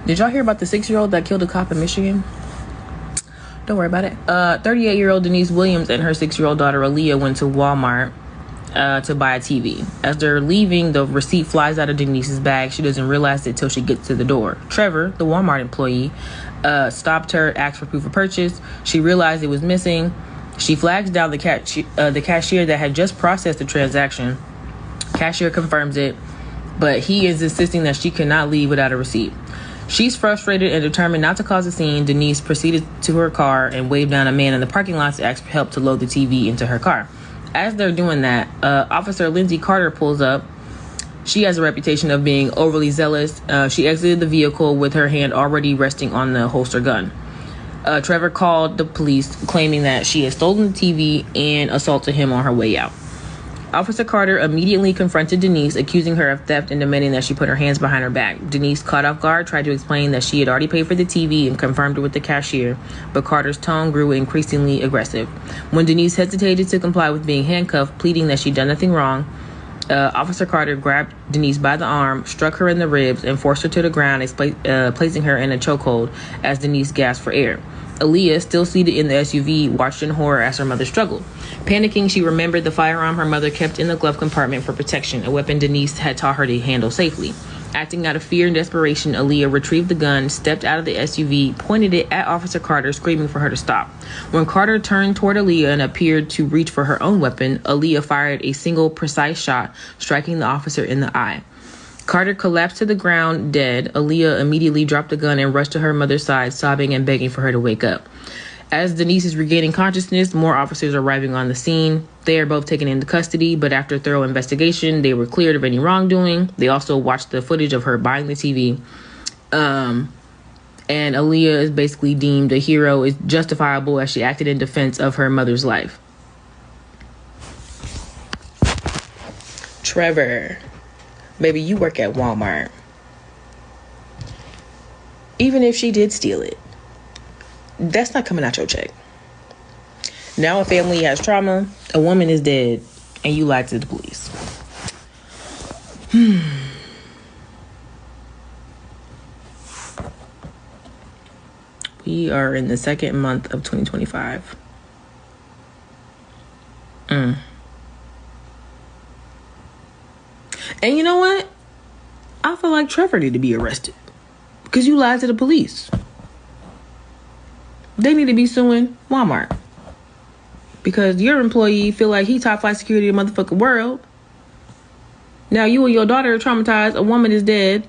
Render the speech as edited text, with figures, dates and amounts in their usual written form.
Did y'all hear about the 6-year-old that killed a cop in Michigan? Don't worry about it. 38-year-old Denise Williams and her 6-year-old daughter Aaliyah went to Walmart to buy a TV. As they're leaving, the receipt flies out of Denise's bag. She doesn't realize it till she gets to the door. Trevor, the Walmart employee, stopped her, asked for proof of purchase. She realized it was missing. She flags down the cashier that had just processed the transaction. Cashier confirms it, but he is insisting that she cannot leave without a receipt. She's frustrated and determined not to cause a scene. Denise proceeded to her car and waved down a man in the parking lot to ask for help to load the TV into her car. As they're doing that, Officer Lindsay Carter pulls up. She has a reputation of being overly zealous. She exited the vehicle with her hand already resting on the holster gun. Trevor called the police, claiming that she had stolen the TV and assaulted him on her way out. Officer Carter immediately confronted Denise, accusing her of theft and demanding that she put her hands behind her back. Denise, caught off guard, tried to explain that she had already paid for the TV and confirmed it with the cashier, but Carter's tone grew increasingly aggressive. When Denise hesitated to comply with being handcuffed, pleading that she'd done nothing wrong, Officer Carter grabbed Denise by the arm, struck her in the ribs, and forced her to the ground, placing her in a chokehold as Denise gasped for air. Aaliyah, still seated in the SUV, watched in horror as her mother struggled. Panicking, she remembered the firearm her mother kept in the glove compartment for protection, a weapon Denise had taught her to handle safely. Acting out of fear and desperation, Aaliyah retrieved the gun, stepped out of the SUV, pointed it at Officer Carter, screaming for her to stop. When Carter turned toward Aaliyah and appeared to reach for her own weapon, Aaliyah fired a single precise shot, striking the officer in the eye. Carter collapsed to the ground, dead. Aaliyah immediately dropped the gun and rushed to her mother's side, sobbing and begging for her to wake up. As Denise is regaining consciousness, more officers are arriving on the scene. They are both taken into custody, but after thorough investigation, they were cleared of any wrongdoing. They also watched the footage of her buying the TV. And Aaliyah is basically deemed a hero, is justifiable as she acted in defense of her mother's life. Trevor, baby, you work at Walmart. Even if she did steal it, that's not coming out your check. Now a family has trauma, a woman is dead, and you lied to the police. We are in the second month of 2025. And you know what? I feel like Trevor need to be arrested because you lied to the police. They need to be suing Walmart because your employee feel like he top flight security in the motherfucking world. Now you and your daughter are traumatized. A woman is dead.